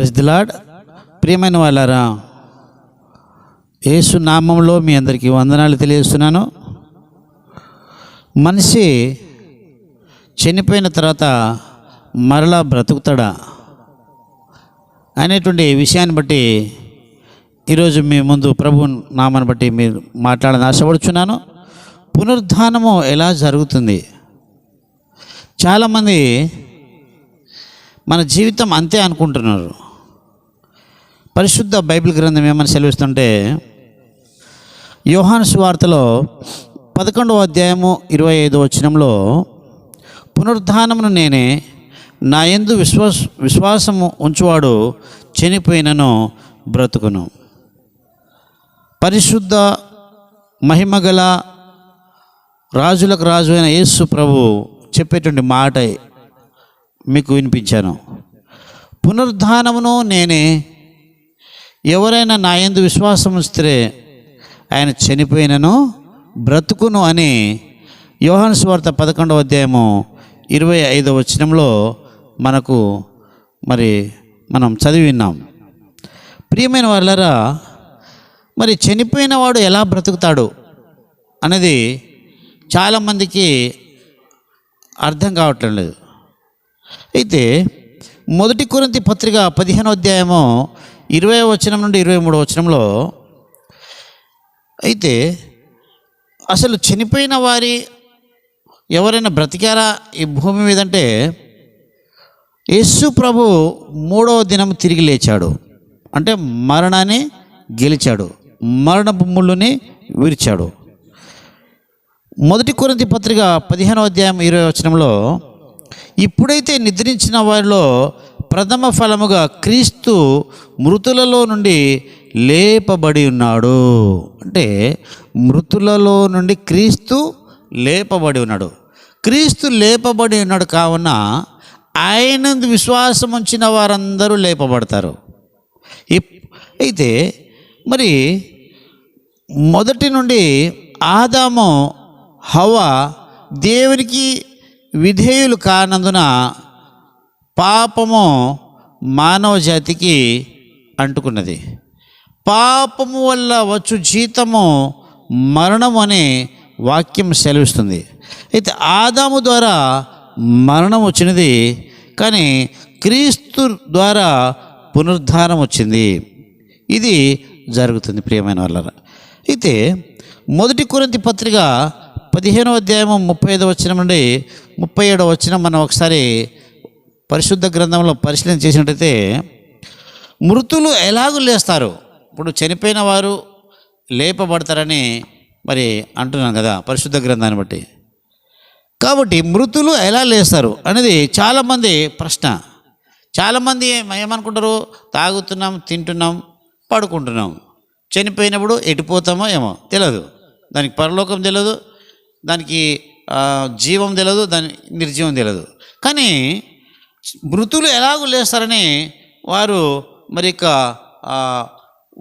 Praise the lord. ప్రియమైన వాళ్ళారా, యేసు నామంలో మీ అందరికీ వందనాలు తెలియజేస్తున్నాను. మనిషి చనిపోయిన తర్వాత మరలా బ్రతుకుతాడా అనేటువంటి విషయాన్ని బట్టి ఈరోజు మీ ముందు ప్రభు నామాన్ని బట్టి మీరు మాట్లాడాలని ఆశపడుచున్నాను. పునరుద్ధానము ఎలా జరుగుతుంది? చాలామంది మన జీవితం అంతే అనుకుంటున్నారు. పరిశుద్ధ బైబిల్ గ్రంథం ఏమని సెలవిస్తుంటే, యోహాను సువార్తలో 11వ అధ్యాయము 25వ వచనంలో, పునరుద్ధానమును నేనే, నా యందు విశ్వాసము ఉంచువాడు చనిపోయినను బ్రతుకును. పరిశుద్ధ మహిమగల రాజులకు రాజు అయిన యేసు ప్రభు చెప్పేటువంటి మాట మీకు వినిపించాను. పునరుద్ధానమును నేనే, ఎవరైనా నా యందు విశ్వాసం ఉంచితే ఆయన చనిపోయినను బ్రతుకును అని యోహాను సువార్త 11వ అధ్యాయము 25వ వచనంలో మనం చదివి విన్నాం. ప్రియమైన వాళ్ళరా, మరి చనిపోయిన వాడు ఎలా బ్రతుకుతాడు అనేది చాలామందికి అర్థం కావటం లేదు. అయితే 1 కొరింథీ పత్రిక 15వ అధ్యాయము 20వ వచనం నుండి 23వ వచనంలో, అయితే అసలు చనిపోయిన వారి ఎవరైనా బ్రతికారా ఈ భూమి మీద అంటే, యేసు ప్రభు 3వ దినం తిరిగి లేచాడు. అంటే మరణాన్ని గెలిచాడు, మరణపు ముళ్ళుని విరిచాడు. 1 కొరింథీ పత్రిక 15వ అధ్యాయం 20వ వచనంలో, ఇప్పుడైతే నిద్రించిన వారిలో ప్రథమ ఫలముగా క్రీస్తు మృతులలో నుండి లేపబడి ఉన్నాడు. అంటే మృతులలో నుండి క్రీస్తు లేపబడి ఉన్నాడు. క్రీస్తు లేపబడి ఉన్నాడు కావున ఆయన విశ్వాసం ఉంచిన వారందరూ లేపబడతారు. అయితే మరి మొదటి నుండి ఆదాము హవ్వ దేవునికి విధేయులు కానందున పాపము మానవ జాతికి అంటుకున్నది. పాపము వల్ల వచ్చు జీతము మరణం అనే వాక్యం సెలవిస్తుంది. అయితే ఆదాము ద్వారా మరణం వచ్చినది, కానీ క్రీస్తు ద్వారా పునరుద్ధానం వచ్చింది. ఇది జరుగుతుంది ప్రియమైన వాళ్ళరా. అయితే 1 కొరింథీ పత్రిక 15వ అధ్యాయము 35వ వచనం నుండి 37వ వచనం మనం ఒకసారి పరిశుద్ధ గ్రంథంలో పరిశీలన చేసినట్టయితే, మృతులు ఎలాగూ లేస్తారు. ఇప్పుడు చనిపోయిన వారు లేపబడతారని మరి అంటున్నాం కదా పరిశుద్ధ గ్రంథాన్ని బట్టి. కాబట్టి మృతులు ఎలా లేస్తారు అనేది చాలామంది ప్రశ్న. చాలామంది ఏమనుకుంటారు, తాగుతున్నాం, తింటున్నాం, పడుకుంటున్నాం, చనిపోయినప్పుడు ఎటుపోతామో ఏమో తెలియదు. దానికి పరలోకం తెలియదు, దానికి జీవం తెలియదు, దాని నిర్జీవం తెలియదు. కానీ మృతులు ఎలాగూ లేస్తారని వారు మరి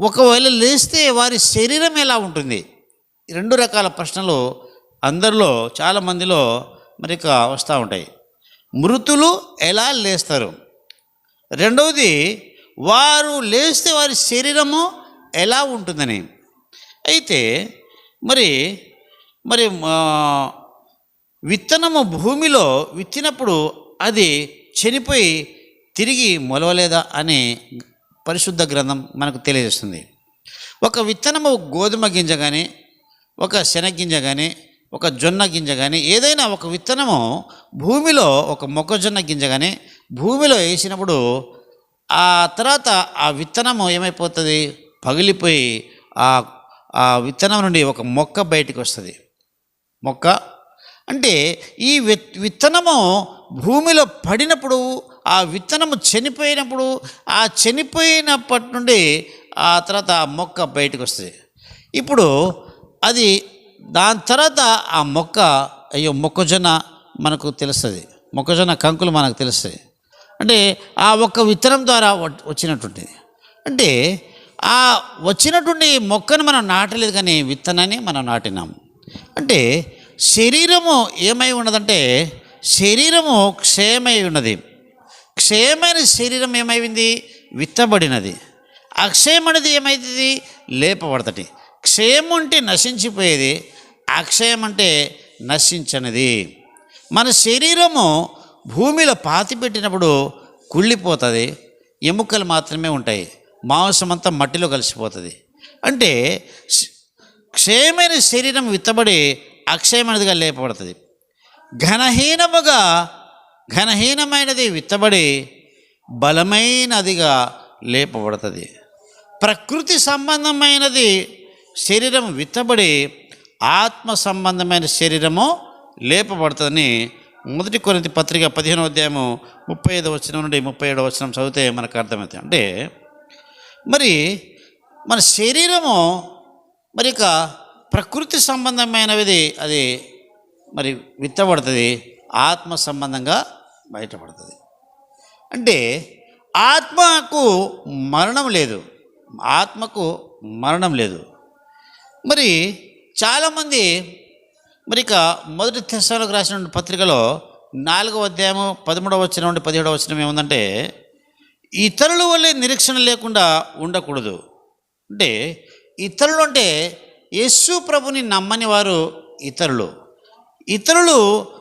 ఒకవేళ లేస్తే వారి శరీరం ఎలా ఉంటుంది? 2 రకాల ప్రశ్నలు అందరిలో చాలామందిలో మరి వస్తూ ఉంటాయి. మృతులు ఎలా లేస్తారు, రెండవది వారు లేస్తే వారి శరీరము ఎలా ఉంటుందని. అయితే మరి విత్తనము భూమిలో విత్తినప్పుడు అది చనిపోయి తిరిగి మొలవలేదా అని పరిశుద్ధ గ్రంథం మనకు తెలియజేస్తుంది. ఒక విత్తనము గోధుమ గింజ కానీ, ఒక శనగింజ కానీ, ఒక జొన్న గింజ కానీ, ఏదైనా ఒక విత్తనము భూమిలో, ఒక మొక్కజొన్న గింజ కానీ భూమిలో వేసినప్పుడు ఆ తర్వాత ఆ విత్తనము ఏమైపోతుంది, పగిలిపోయి ఆ విత్తనం నుండి ఒక మొక్క బయటికి వస్తుంది. మొక్క అంటే ఈ విత్తనము భూమిలో పడినప్పుడు, ఆ విత్తనము చనిపోయినప్పుడు, ఆ చనిపోయినప్పటి నుండి ఆ తర్వాత ఆ మొక్క బయటకు వస్తుంది. ఇప్పుడు అది దాని తర్వాత ఆ మొక్క, మొక్కజొన్న మనకు తెలుస్తుంది, మొక్కజొన్న కంకులు మనకు తెలుస్తాయి. అంటే ఆ ఒక్క విత్తనం ద్వారా వచ్చినటువంటిది. అంటే ఆ వచ్చినటువంటి మొక్కను మనం నాటలేదు, కానీ విత్తనాన్ని మనం నాటినాం. అంటే శరీరము ఏమై ఉన్నదంటే, శరీరము క్షయమై ఉన్నది. క్షయమైన శరీరం ఏమైంది? విత్తబడినది. అక్షయం అనేది ఏమవుతుంది? లేపబడతటి. క్షయం అంటే నశించిపోయేది, అక్షయం అంటే నశించనిది. మన శరీరము భూమిలో పాతిపెట్టినప్పుడు కుళ్ళిపోతుంది, ఎముకలు మాత్రమే ఉంటాయి, మాంసం అంతా మట్టిలో కలిసిపోతుంది. అంటే క్షయమైన శరీరం విత్తబడి అక్షయమైనదిగా లేపబడుతుంది. ఘనహీనమైనది విత్తబడి బలమైనదిగా లేపబడుతుంది. ప్రకృతి సంబంధమైనది శరీరం విత్తబడి ఆత్మ సంబంధమైన శరీరము లేపబడుతుందని 1 కొరింథీ పత్రిక 15వ అధ్యాయము 35వ వచనం నుండి 37వ వచనం చదివితే మనకు అర్థమవుతుంది. అంటే మరి మన శరీరము మరి ఇక ప్రకృతి సంబంధమైనది అది మరి విత్తబడుతుంది, ఆత్మ సంబంధంగా బయటపడుతుంది. అంటే ఆత్మకు మరణం లేదు, ఆత్మకు మరణం లేదు. మరి చాలామంది మరి ఇక 1 తెస్సలోనికీయులకు రాసిన పత్రికలో 4వ అధ్యాయము 13వ వచనం నుండి 17వ వచనం ఏముందంటే, ఇతరుల వల్లే నిరీక్షణ లేకుండా ఉండకూడదు. అంటే ఇతరులు అంటే యేసు ప్రభుని నమ్మని వారు ఇతరులు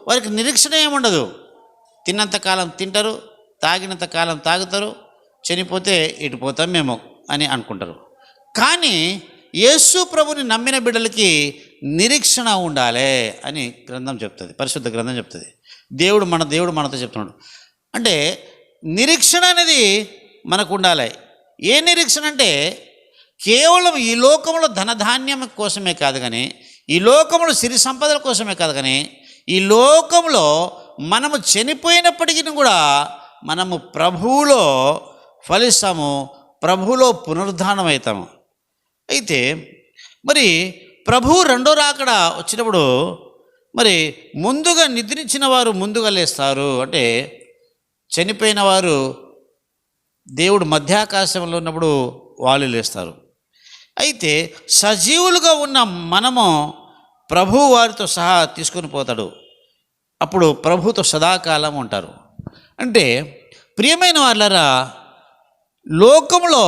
వారికి నిరీక్షణ ఏముండదు. తిన్నంతకాలం తింటారు, తాగినంతకాలం తాగుతారు, చనిపోతే ఇటు పోతాం మేము అని అనుకుంటారు. కానీ యేసు ప్రభుని నమ్మిన బిడ్డలకి నిరీక్షణ ఉండాలి అని గ్రంథం చెప్తుంది, పరిశుద్ధ గ్రంథం చెప్తుంది. దేవుడు మనతో చెప్తున్నాడు. అంటే నిరీక్షణ అనేది మనకు ఉండాలి. ఏ నిరీక్షణ అంటే కేవలం ఈ లోకంలో ధనధాన్యం కోసమే కాదు, కానీ ఈ లోకంలో సిరి సంపదల కోసమే కాదు, కానీ ఈ లోకంలో మనము చనిపోయినప్పటికీ కూడా మనము ప్రభువులో ఫలిస్తాము, ప్రభువులో పునరుద్ధానం అవుతాము. అయితే మరి ప్రభువు రెండో రాకడ వచ్చినప్పుడు మరి ముందుగా నిద్రించిన వారు ముందుగా లేస్తారు. అంటే చనిపోయిన వారు దేవుడు మధ్యాకాశంలో ఉన్నప్పుడు వాళ్ళు లేస్తారు. అయితే సజీవులుగా ఉన్న మనము ప్రభువు వారితో సహా తీసుకొని పోతాడు, అప్పుడు ప్రభువుతో సదాకాలం ఉంటారు. అంటే ప్రియమైన వాళ్ళరా, లోకంలో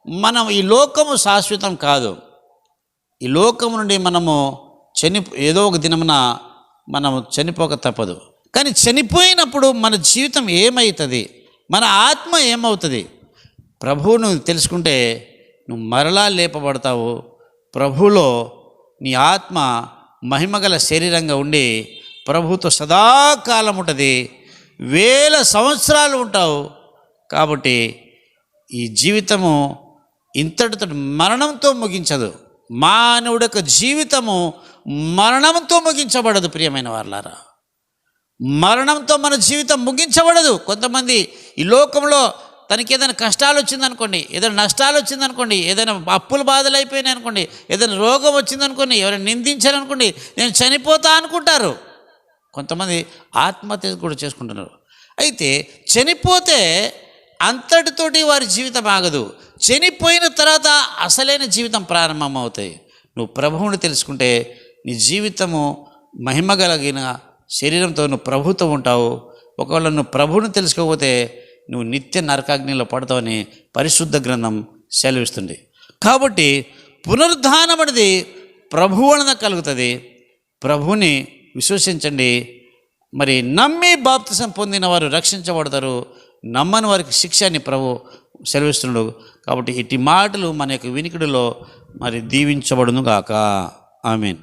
మనం ఈ లోకము శాశ్వతం కాదు. ఈ లోకము నుండి మనము ఏదో ఒక దినమున మనము చనిపోక తప్పదు. కానీ చనిపోయినప్పుడు మన జీవితం ఏమవుతుంది, మన ఆత్మ ఏమవుతుంది? ప్రభువును తెలుసుకుంటే నువ్వు మరలా లేపబడతావు. ప్రభువులో నీ ఆత్మ మహిమగల శరీరంగా ఉండి ప్రభువుతో సదాకాలం ఉంటుంది, 1000 సంవత్సరాలు ఉంటావు. కాబట్టి ఈ జీవితము ఇంతటితో మరణంతో ముగించదు. మానవుడి యొక్క జీవితము మరణంతో ముగించబడదు. ప్రియమైన వారలారా, మరణంతో మన జీవితం ముగించబడదు. కొంతమంది ఈ లోకంలో తనకి ఏదైనా కష్టాలు వచ్చిందనుకోండి, ఏదైనా నష్టాలు వచ్చిందనుకోండి, ఏదైనా అప్పుల బాధలు అయిపోయినాయి అనుకోండి, ఏదైనా రోగం వచ్చిందనుకోండి, ఎవరైనా నిందించారనుకోండి, నేను చనిపోతా అనుకుంటారు. కొంతమంది ఆత్మహత్య కూడా చేసుకుంటున్నారు. అయితే చనిపోతే అంతటితోటి వారి జీవితం ఆగదు. చనిపోయిన తర్వాత అసలైన జీవితం ప్రారంభమవుతాయి. నువ్వు ప్రభువుని తెలుసుకుంటే నీ జీవితము మహిమగలిగిన శరీరంతో నువ్వు ప్రభుతో ఉంటావు. ఒకవేళ నువ్వు ప్రభువుని తెలుసుకోకపోతే నువ్వు నిత్య నరకాగ్నిలో పడతావని పరిశుద్ధ గ్రంథం సెలవిస్తుంది. కాబట్టి పునరుద్ధానం అనేది ప్రభువు వలన కలుగుతుంది. ప్రభువుని విశ్వసించండి. మరి నమ్మి బాప్తిసం పొందిన వారు రక్షించబడతారు, నమ్మని వారికి శిక్ష అని ప్రభు సెలవిస్తున్నాడు. కాబట్టి ఇట్టి మాటలు మన యొక్క వినికిడిలో మరి దీవించబడును గాక. ఆమేన్.